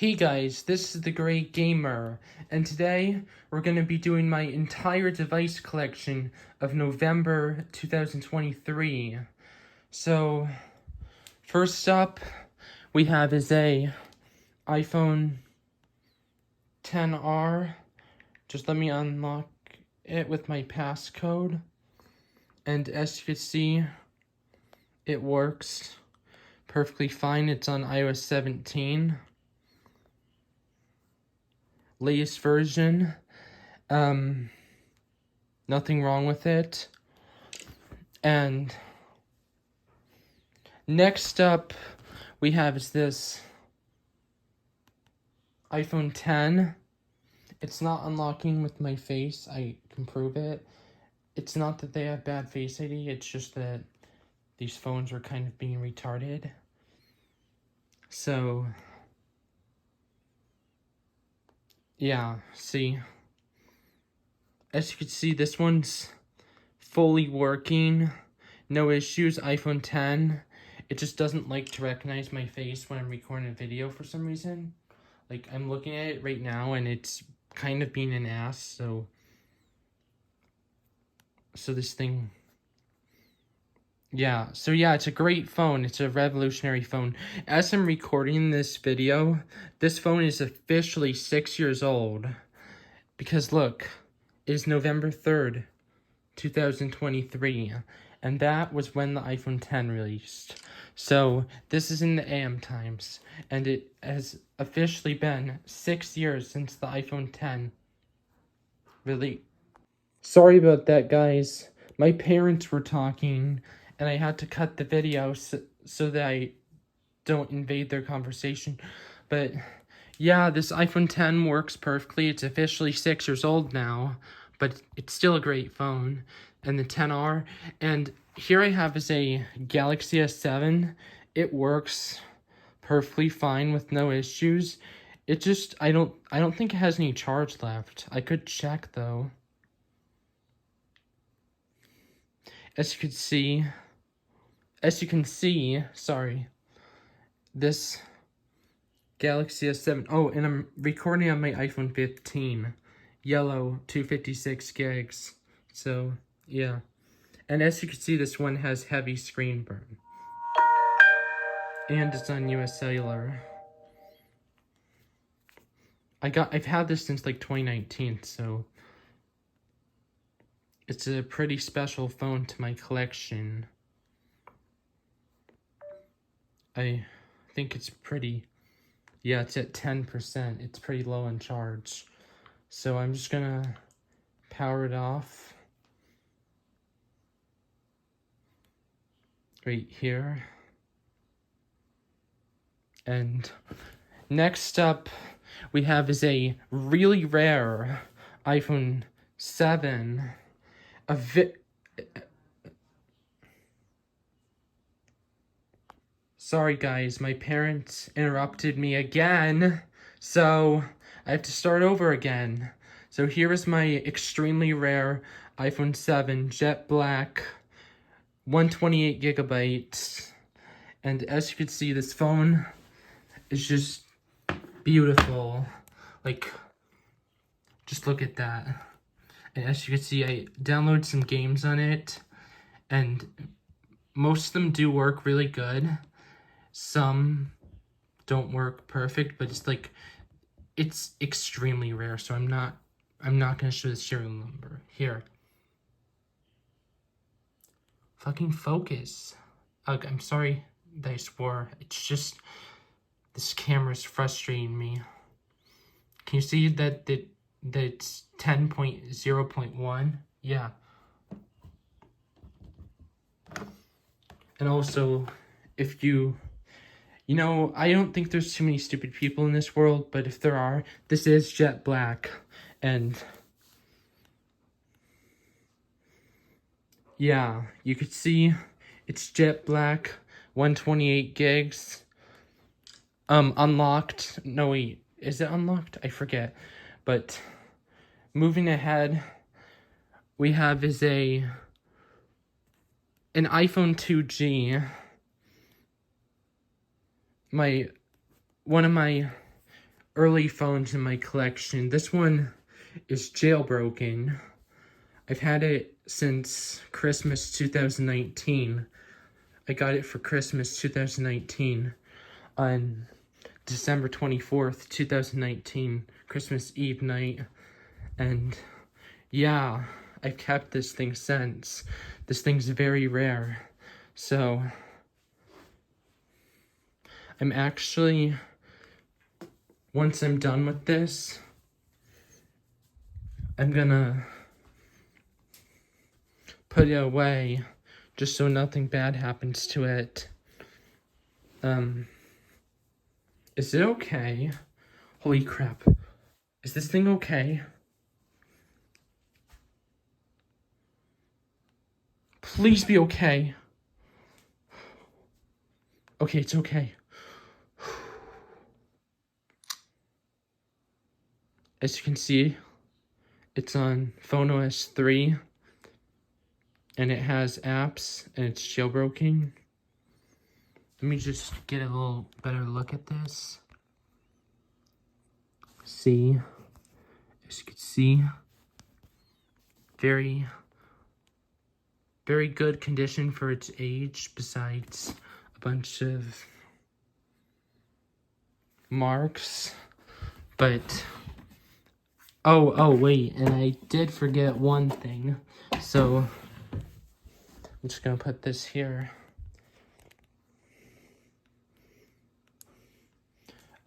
Hey guys, this is the Great Gamer, and today we're going to be doing my entire device collection of November 2023. So, first up, we have is a iPhone XR. Just let me unlock it with my passcode, and as you can see, it works perfectly fine. It's on iOS 17. Latest version. Nothing wrong with it. And next up we have is this iPhone 10. It's not unlocking with my face. I can prove it. It's not that they have bad Face ID, it's just that these phones are kind of being retarded. So yeah, see. As you can see, this one's fully working. No issues. iPhone 10. It just doesn't like to recognize my face when I'm recording a video for some reason. Like, I'm looking at it right now and it's kind of being an ass, so this thing... Yeah, so yeah, it's a great phone. It's a revolutionary phone. As I'm recording this video, this phone is officially 6 years old. Because look, it is November 3rd, 2023. And that was when the iPhone 10 released. So, this is in the AM times. And it has officially been 6 years since the iPhone 10 released. Sorry about that, guys. My parents were talking, and I had to cut the video so that I don't invade their conversation. But yeah, this iPhone 10 works perfectly. It's officially 6 years old now, but it's still a great phone. And the XR, and here I have is a Galaxy S7. It works perfectly fine with no issues. It just, I don't think it has any charge left. I could check though. As you can see, sorry, this Galaxy S7, oh, and I'm recording on my iPhone 15, yellow, 256 gigs, so, yeah. And as you can see, this one has heavy screen burn. And it's on US Cellular. I've had this since like 2019, so it's a pretty special phone to my collection. I think it's pretty, yeah, it's at 10%. It's pretty low in charge. So I'm just gonna power it off right here. And next up we have is a really rare iPhone 7. Sorry guys, my parents interrupted me again, so I have to start over again. So here is my extremely rare iPhone 7 jet black, 128 gigabytes. And as you can see, this phone is just beautiful. Like, just look at that. And as you can see, I downloaded some games on it, and most of them do work really good. Some don't work perfect, but it's like, it's extremely rare, so I'm not gonna show the serial number. Here. Fucking focus. I'm sorry that I swore. It's just, this camera's frustrating me. Can you see that it's 10.0.1? Yeah. And also, if you know, I don't think there's too many stupid people in this world, but if there are, this is jet black. And yeah, you could see it's jet black, 128 gigs. Unlocked. No, wait, is it unlocked? I forget. But moving ahead, we have is an iPhone 2G. One of my early phones in my collection. This one is jailbroken. I've had it since Christmas 2019. I got it for Christmas 2019 on December 24th, 2019, Christmas Eve night. And yeah, I've kept this thing since. This thing's very rare. So I'm actually, once I'm done with this, I'm gonna put it away just so nothing bad happens to it. Is it okay? Holy crap. Is this thing okay? Please be okay. Okay, it's okay. As you can see, it's on Phone OS 3, and it has apps, and it's jailbroken. Let me just get a little better look at this. See, as you can see, very good condition for its age, besides a bunch of marks. But oh wait, and I did forget one thing, so I'm just gonna put this here.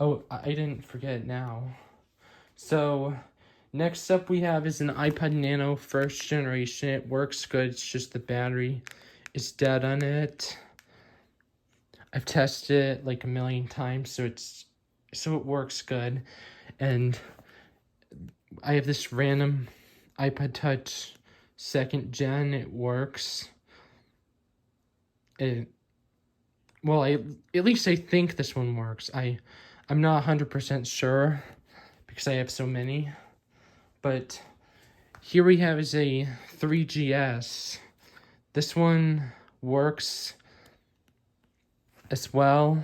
Oh, I didn't forget now. So next up we have is an iPod Nano 1st generation. It works good, it's just the battery is dead on it. I've tested it like a million times, so it works good. And I have this random iPod Touch 2nd gen. It works. Well, at least I think this one works. I'm not 100% sure because I have so many. But here we have is a 3GS. This one works as well.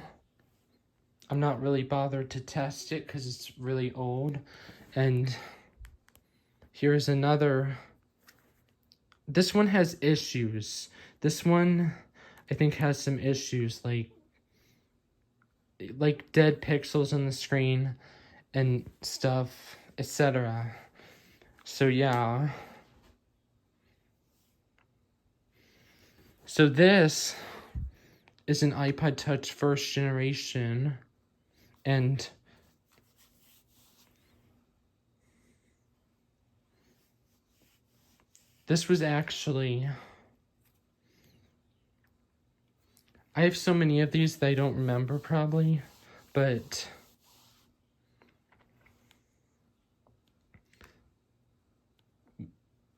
I'm not really bothered to test it because it's really old. And here's another. This one has issues. This one, I think, has some issues, like dead pixels on the screen and stuff, etc. So yeah. So this is an iPod Touch 1st generation, and this was actually, I have so many of these that I don't remember probably, but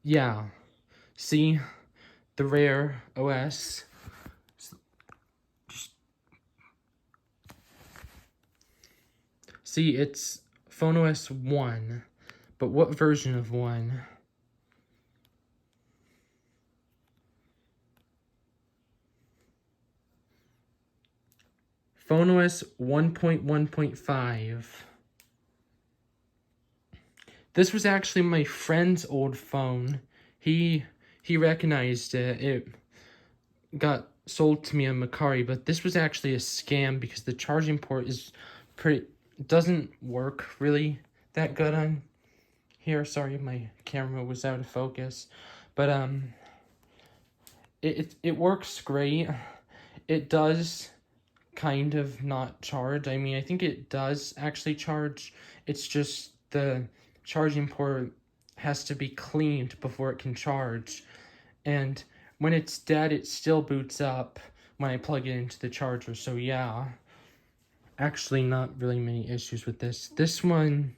yeah, see, the rare OS. See, it's Phone OS 1, but what version of 1? Phone OS 1.1.5. This was actually my friend's old phone. He recognized it. It got sold to me on Macari, but this was actually a scam because the charging port is doesn't work really that good on here. Sorry, my camera was out of focus. But it works great. It does kind of not charge. I mean, I think it does actually charge. It's just the charging port has to be cleaned before it can charge. And when it's dead, it still boots up when I plug it into the charger. So yeah, actually not really many issues with this. This one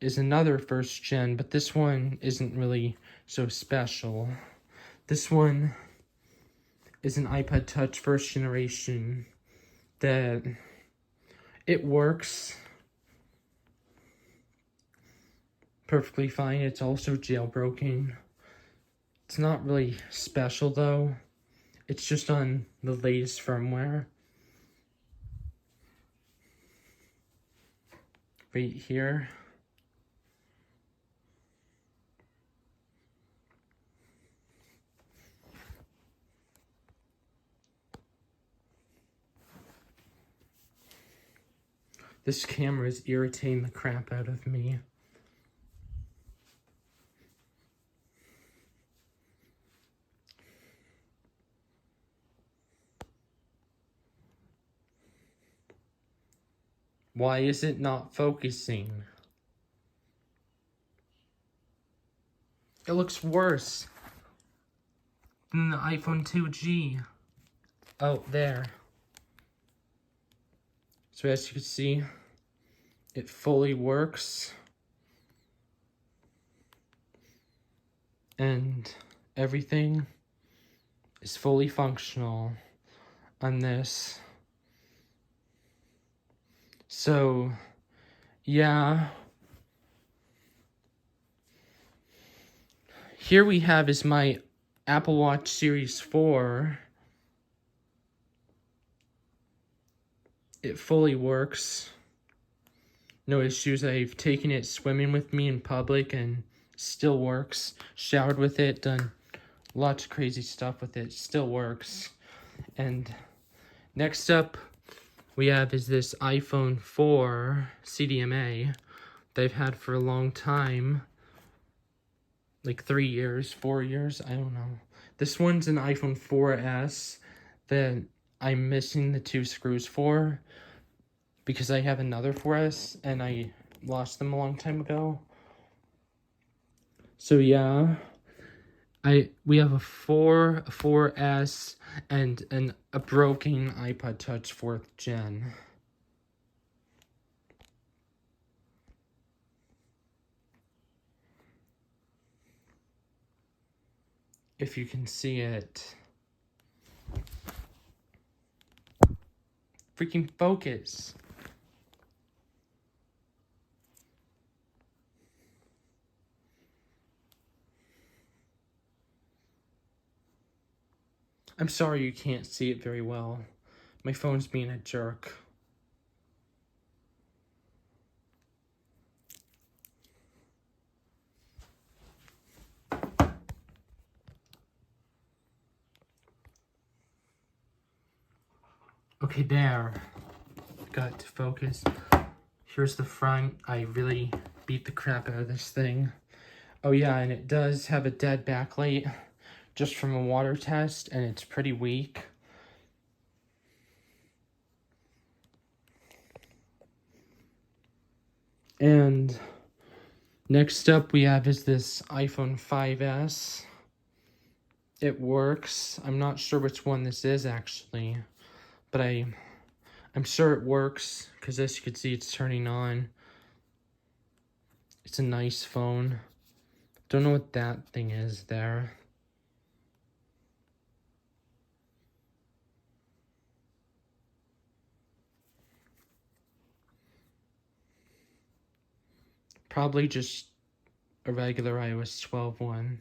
is another 1st gen, but this one isn't really so special. This one is an iPod Touch 1st generation that it works perfectly fine. It's also jailbroken. It's not really special though. It's just on the latest firmware. right here. This camera is irritating the crap out of me. Why is it not focusing? It looks worse than the iPhone 2G. Oh, there. So as you can see, it fully works. And everything is fully functional on this. So, yeah. Here we have is my Apple Watch Series 4. It fully works. No issues. I've taken it swimming with me in public and still works. Showered with it, done lots of crazy stuff with it. Still works. And next up we have is this iPhone 4 CDMA that I've had for a long time. Like 3 years, 4 years, I don't know. This one's an iPhone 4S that I'm missing the 2 screws for because I have another 4S and I lost them a long time ago. So yeah, we have a 4S, and a broken iPod Touch 4th gen. If you can see it. Freaking focus. I'm sorry you can't see it very well. My phone's being a jerk. Okay, there. Got to focus. Here's the front. I really beat the crap out of this thing. Oh yeah, and it does have a dead backlight just from a water test, and it's pretty weak. And next up we have is this iPhone 5S. It works. I'm not sure which one this is actually, but I'm sure it works because as you can see it's turning on. It's a nice phone. Don't know what that thing is there. Probably just a regular iOS 12 one.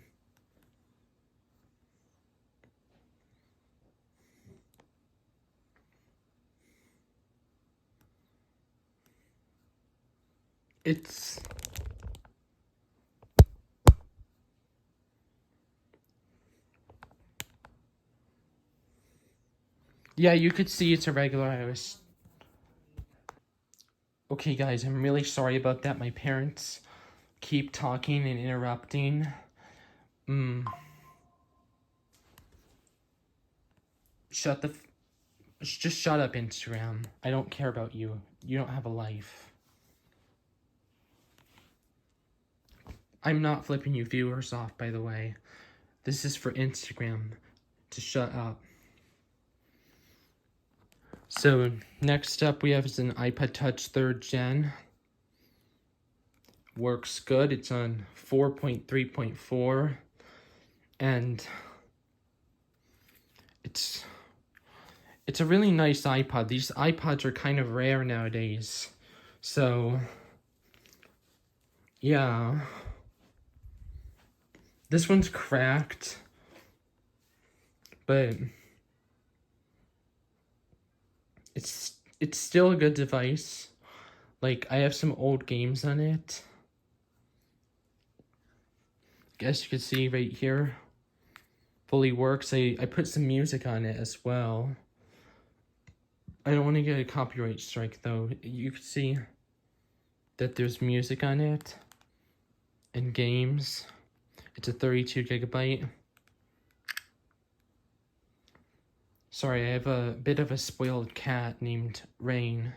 It's yeah, you could see it's a regular iOS. Okay guys, I'm really sorry about that. My parents keep talking and interrupting. Just shut up, Instagram. I don't care about you. You don't have a life. I'm not flipping you viewers off, by the way. This is for Instagram to shut up. So, next up we have is an iPod Touch 3rd gen. Works good. It's on 4.3.4. And it's a really nice iPod. These iPods are kind of rare nowadays. So, yeah. This one's cracked. But it's still a good device. Like, I have some old games on it. Guess you can see right here. Fully works. I put some music on it as well. I don't want to get a copyright strike though. You can see that there's music on it and games. It's a 32 gigabyte. Sorry, I have a bit of a spoiled cat named Rain.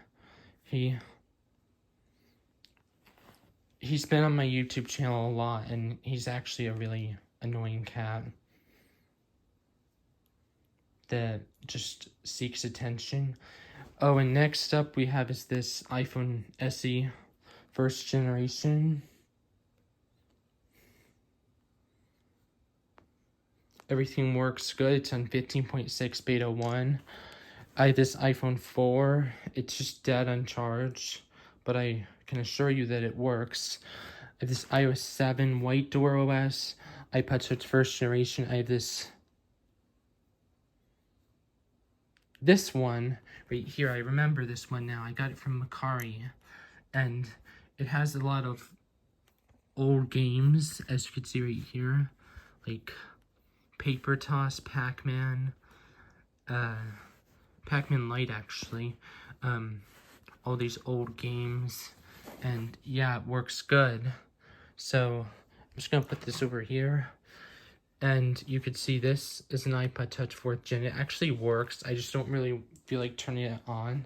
He's been on my YouTube channel a lot, and he's actually a really annoying cat that just seeks attention. Oh, and next up we have is this iPhone SE first generation. Everything works good. It's on 15.6 beta 1. I have this iPhone 4. It's just dead on charge, but I can assure you that it works. I have this iOS 7 White Door OS, iPod Touch first generation. I have this one right here. I remember this one now. I got it from Macari, and it has a lot of old games, as you can see right here, like Paper Toss, Pac-Man, Pac-Man Lite actually, all these old games, and yeah, it works good. So I'm just gonna put this over here, and you could see this is an iPod Touch 4th gen. It actually works. I just don't really feel like turning it on.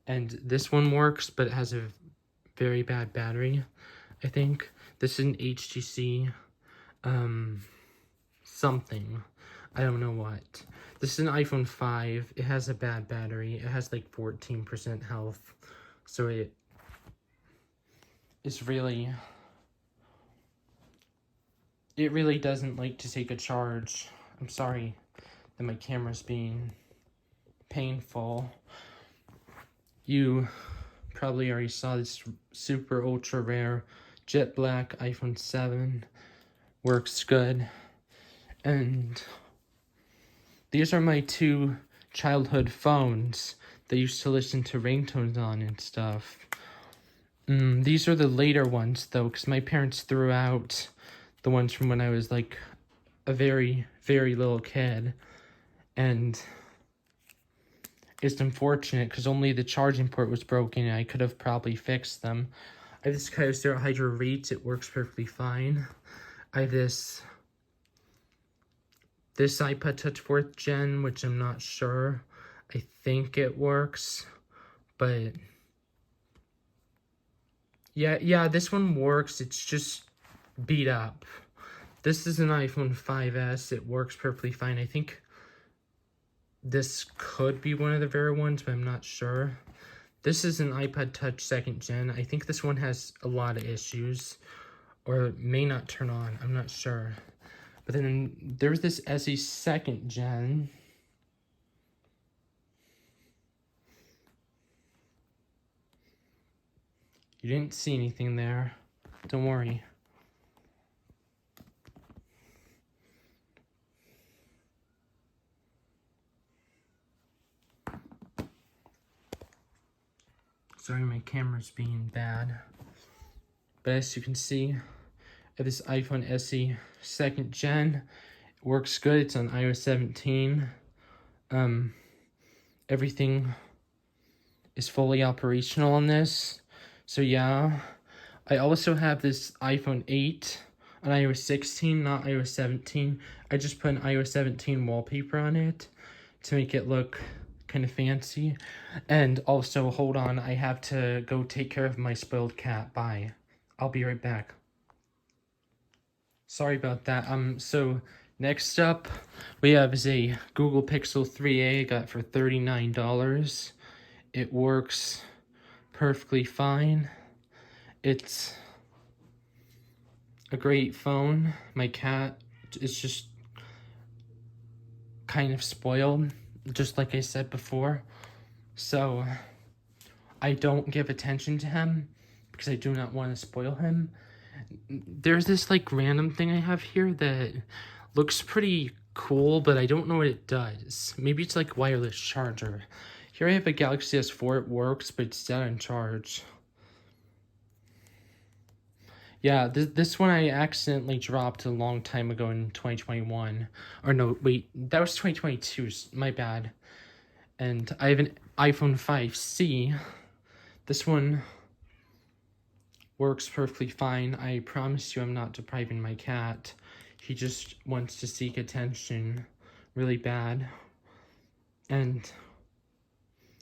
And this one works, but it has a very bad battery, I think. This is an HTC something. I don't know what. This is an iPhone 5. It has a bad battery. It has like 14% health. So it really doesn't like to take a charge. I'm sorry that my camera's being painful. You probably already saw this super ultra rare jet black iPhone 7. Works good. And these are my two childhood phones that I used to listen to ringtones on and stuff. These are the later ones though, because my parents threw out the ones from when I was like a very, very little kid. And it's unfortunate because only the charging port was broken and I could have probably fixed them. I have this Kyocera Hydro Reeds. It works perfectly fine. I have this iPod Touch 4th gen, which I'm not sure. I think it works, but yeah, this one works. It's just beat up. This is an iPhone 5S. It works perfectly fine. I think this could be one of the rare ones, but I'm not sure. This is an iPod Touch 2nd gen. I think this one has a lot of issues, or it may not turn on. I'm not sure. But then there's this SE 2nd gen. You didn't see anything there. Don't worry. Sorry, my camera's being bad. But as you can see, I have this iPhone SE 2nd gen. It works good. It's on iOS 17. Everything is fully operational on this. So yeah. I also have this iPhone 8 on iOS 16, not iOS 17. I just put an iOS 17 wallpaper on it to make it look kind of fancy. And also, hold on, I have to go take care of my spoiled cat. Bye. I'll be right back. Sorry about that. So next up we have is a Google Pixel 3a. I got for $39. It works perfectly fine. It's a great phone. My cat is just kind of spoiled, just like I said before. So I don't give attention to him because I do not want to spoil him. There's this like random thing I have here that looks pretty cool, but I don't know what it does. Maybe it's like wireless charger. Here I have a Galaxy S4. It works, but it's dead on charge. Yeah, this one I accidentally dropped a long time ago in 2021. Or no, wait, that was 2022, my bad. And I have an iPhone 5C. This one works perfectly fine. I promise you I'm not depriving my cat. He just wants to seek attention really bad. And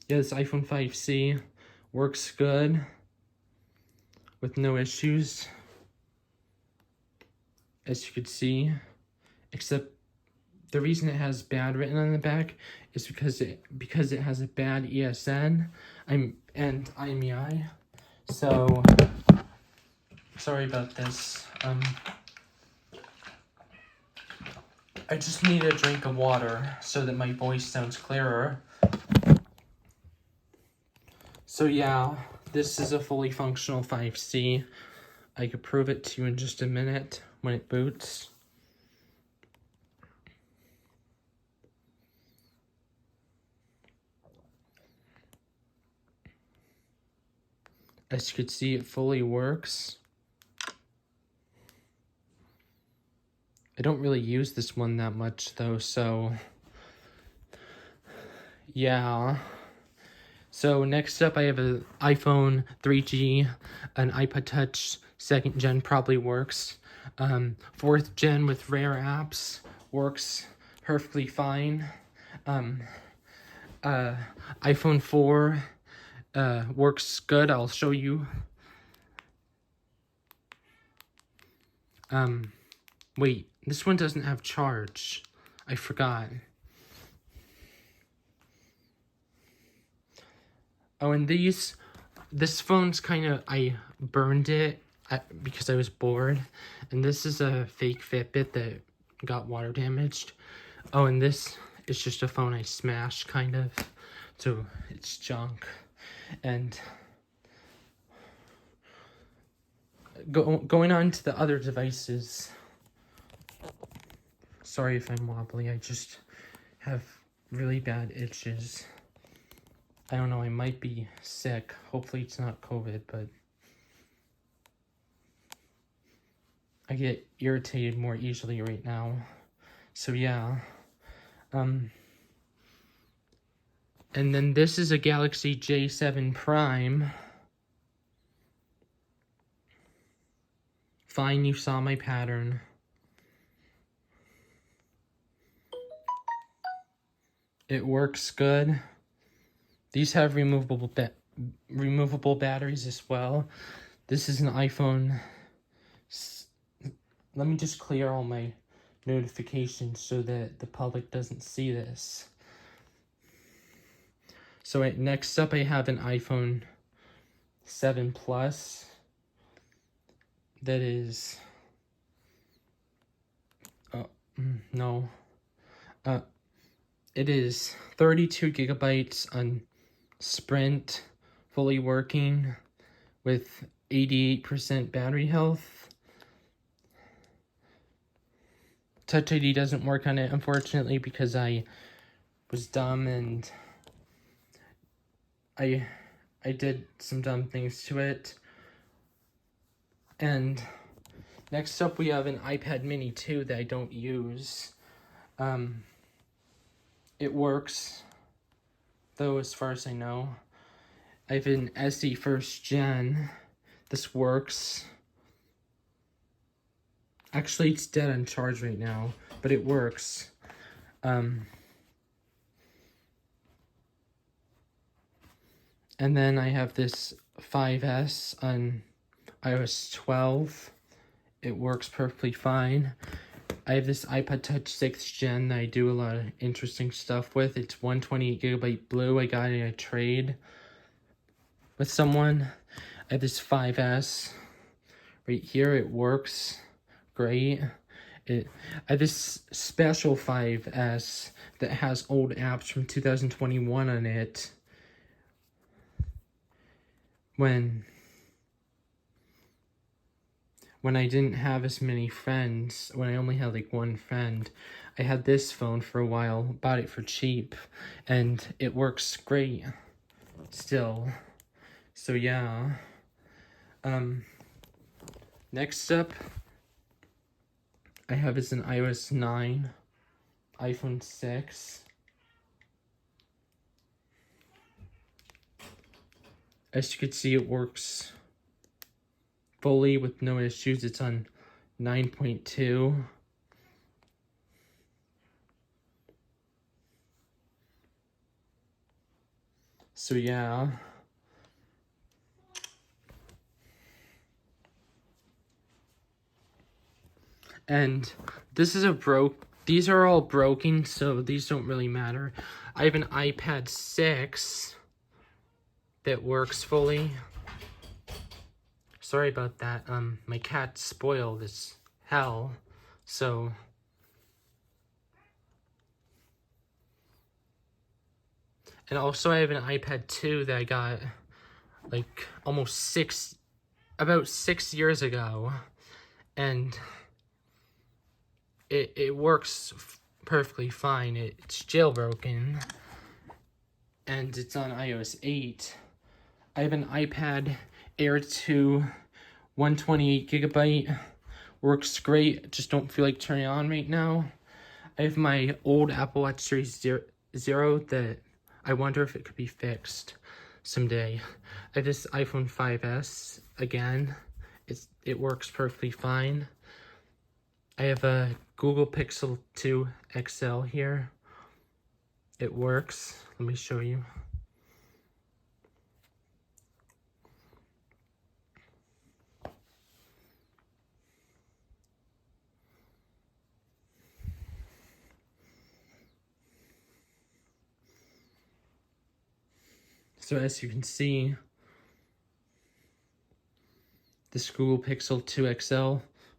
yeah, this iPhone 5C works good with no issues, as you could see, except the reason it has bad written on the back is because it has a bad ESN and IMEI. So sorry about this. I just need a drink of water so that my voice sounds clearer. So yeah, this is a fully functional 5C. I could prove it to you in just a minute when it boots. As you can see, it fully works. I don't really use this one that much though, so yeah. So next up, I have an iPhone 3G, an Ipod Touch 2nd gen probably works. 4th gen with rare apps works perfectly fine. iPhone 4 works good. I'll show you. Wait, this one doesn't have charge. I forgot. Oh, and this phone's kind of, I burned it because I was bored. And this is a fake Fitbit that got water damaged. Oh, and this is just a phone I smashed, kind of. So, it's junk. And going on to the other devices. Sorry if I'm wobbly, I just have really bad itches. I don't know, I might be sick. Hopefully it's not COVID, but I get irritated more easily right now. So yeah. And then this is a Galaxy J7 Prime. Fine, you saw my pattern. It works good. These have removable batteries as well. This is an iPhone. Let me just clear all my notifications so that the public doesn't see this. So next up, I have an iPhone 7 Plus. That is, it is 32 gigabytes on Sprint, fully working with 88% battery health. Touch ID doesn't work on it, unfortunately, because I was dumb and I did some dumb things to it. And next up, we have an iPad Mini 2 that I don't use. It works, though, as far as I know. I have an SE 1st gen. This works. Actually, it's dead on charge right now, but it works. And then I have this 5S on iOS 12. It works perfectly fine. I have this iPod Touch 6th gen that I do a lot of interesting stuff with. It's 128 gigabyte blue. I got it in a trade with someone. I have this 5S right here. It works great. I have this special 5S that has old apps from 2021 on it. When I didn't have as many friends, when I only had like one friend, I had this phone for a while, bought it for cheap, and it works great still. So yeah. Next up, I have is an iOS 9, iPhone 6. As you can see, it works fully with no issues. It's on 9.2. So yeah. And this is these are all broken, so these don't really matter. I have an iPad 6 that works fully. Sorry about that. My cat spoiled as hell, so. And also I have an iPad 2 that I got like about 6 years ago, and it works perfectly fine. It's jailbroken, and it's on iOS 8. I have an iPad Air 2, 128GB. Works great, just don't feel like turning it on right now. I have my old Apple Watch Series 0 that I wonder if it could be fixed someday. I have this iPhone 5S again. It works perfectly fine. I have a Google Pixel 2 XL here. It works. Let me show you. So as you can see, this Google Pixel 2 XL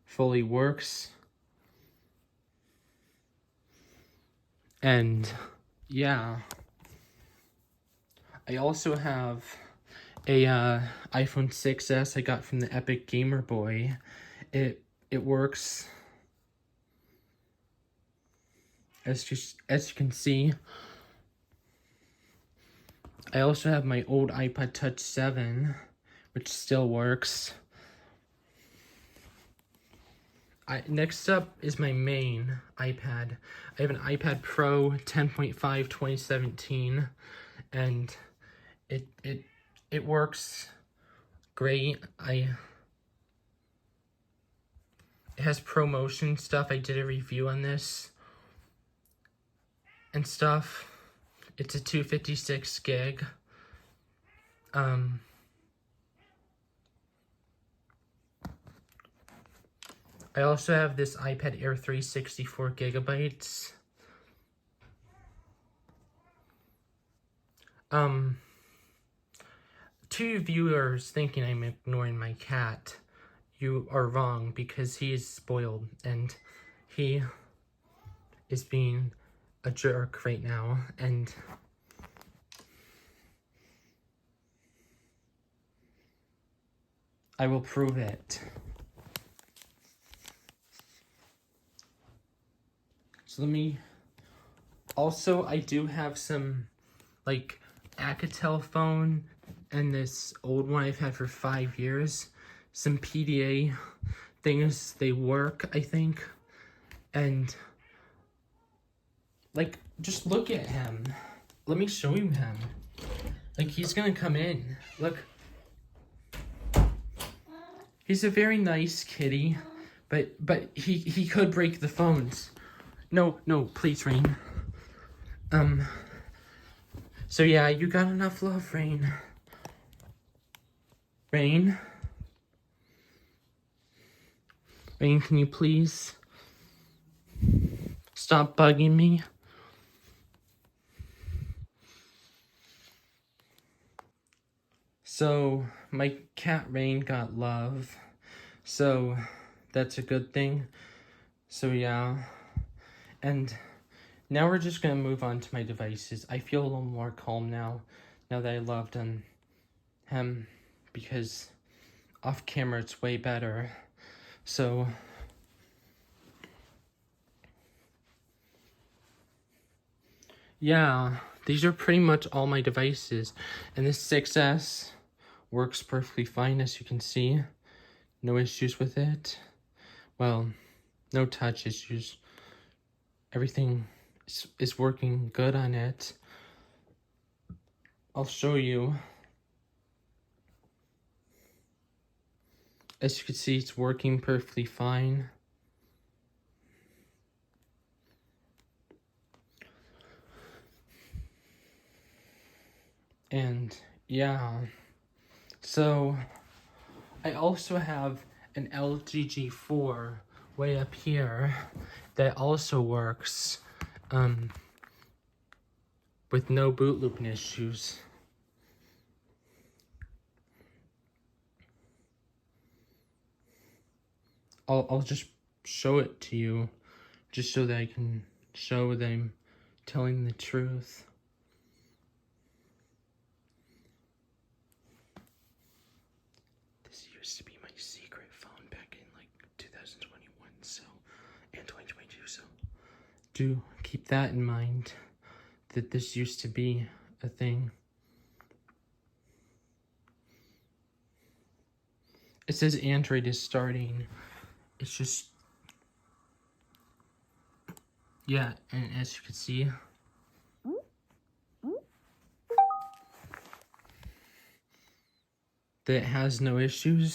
fully works. And yeah, I also have a iPhone 6s I got from the Epic Gamer Boy. It works as you can see. I also have my old iPod Touch 7, which still works. Next up is my main iPad. I have an iPad Pro 10.5 2017, and it works great. It has ProMotion stuff. I did a review on this and stuff. It's a 256 gig. I also have this iPad Air 3 64GB. To viewers thinking I'm ignoring my cat, you are wrong, because he is spoiled and he is being a jerk right now, and I will prove it. So I do have some, like, Alcatel phone and this old one I've had for 5 years. Some PDA things, they work, I think. And, like, just look at him. Let me show you him. Like, he's gonna come in. Look. He's a very nice kitty, but he could break the phones. No, please, Rain. So yeah, you got enough love, Rain. Rain? Rain, can you please stop bugging me? So, my cat Rain got love, so that's a good thing. So yeah, and now we're just gonna move on to my devices. I feel a little more calm now that I loved him, because off camera it's way better. So yeah, these are pretty much all my devices, and this 6S works perfectly fine, as you can see. no issues with it. Well, no touch issues. Everything is working good on it. I'll show you. As you can see, it's working perfectly fine. And yeah, so I also have an LG G4 way up here that also works with no boot looping issues. I'll just show it to you just so that I can show that I'm telling the truth. This used to be my secret phone back in like 2021, and 2022, so do keep that in mind, that this used to be a thing. It says Android is starting. It's just, yeah, and as you can see, that it has no issues.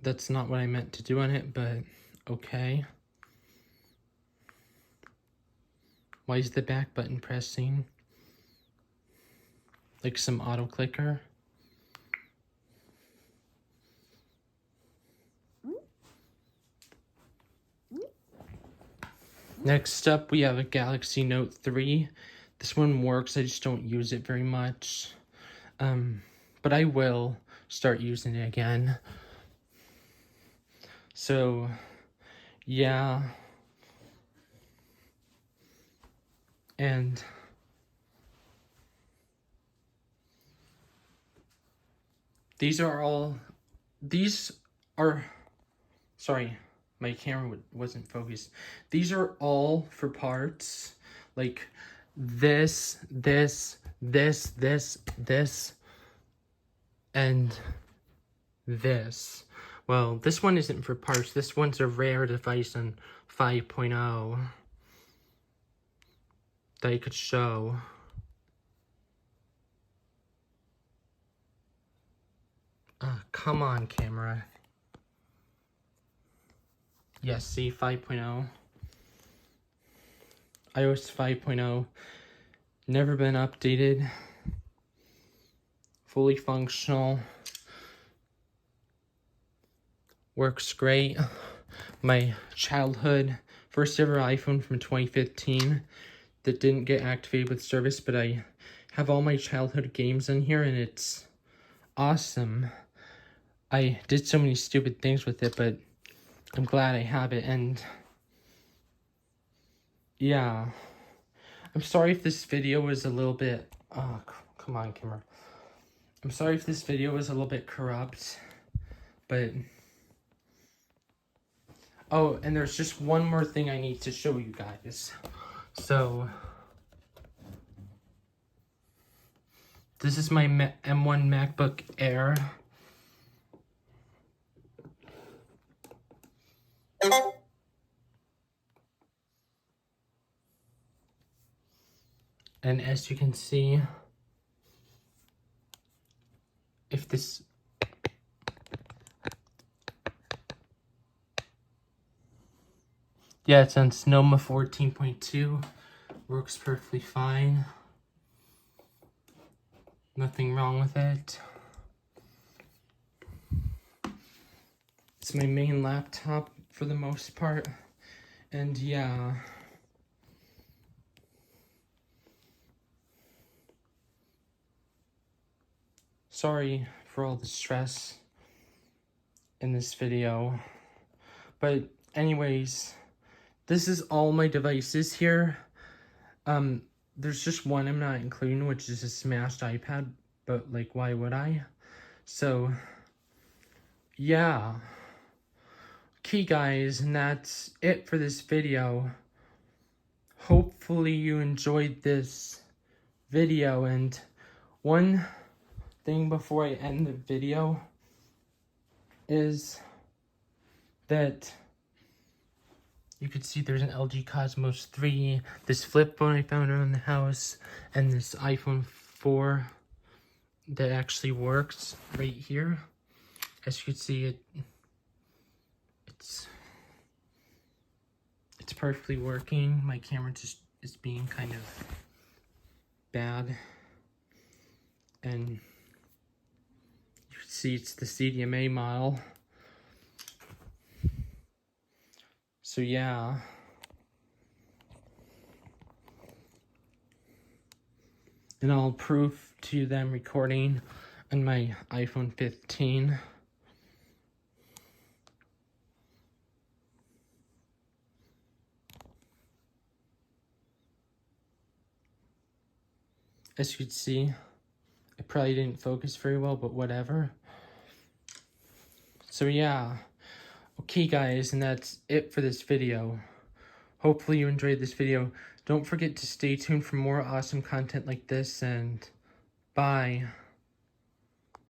That's not what I meant to do on it, but okay. Why is the back button pressing? Like some auto clicker? Next up, we have a Galaxy Note 3. This one works, I just don't use it very much. But I will start using it again. So, yeah. And these are, sorry, my camera wasn't focused. These are all for parts, like this, and this. Well, this one isn't for parts. This one's a rare device on 5.0 that I could show. Come on, camera. Yes, see, 5.0. iOS 5.0. Never been updated. Fully functional. Works great. My childhood first ever iPhone from 2015 that didn't get activated with service, but I have all my childhood games in here and it's awesome. I did so many stupid things with it, but I'm glad I have it. And yeah, I'm sorry if this video was a little bit, come on, camera. I'm sorry if this video was a little bit corrupt, but, oh, and there's just one more thing I need to show you guys. So, this is my M1 MacBook Air. And as you can see, if this, yeah, it's on Sonoma 14.2, works perfectly fine. Nothing wrong with it. It's my main laptop for the most part, and yeah. Sorry for all the stress in this video, but anyways, this is all my devices here. There's just one I'm not including, which is a smashed iPad, but like, why would I? So, yeah. Okay, guys, and that's it for this video. Hopefully you enjoyed this video, and one thing before I end the video, is that you could see there's an LG Cosmos 3, this flip phone I found around the house, and this iPhone 4 that actually works right here. As you can see, it's perfectly working. My camera just is being kind of bad. And you can see it's the CDMA model. So yeah. And I'll prove to you that I'm recording on my iPhone 15. As you can see, it probably didn't focus very well, but whatever. So yeah. Okay guys, and that's it for this video. Hopefully you enjoyed this video. Don't forget to stay tuned for more awesome content like this, and bye.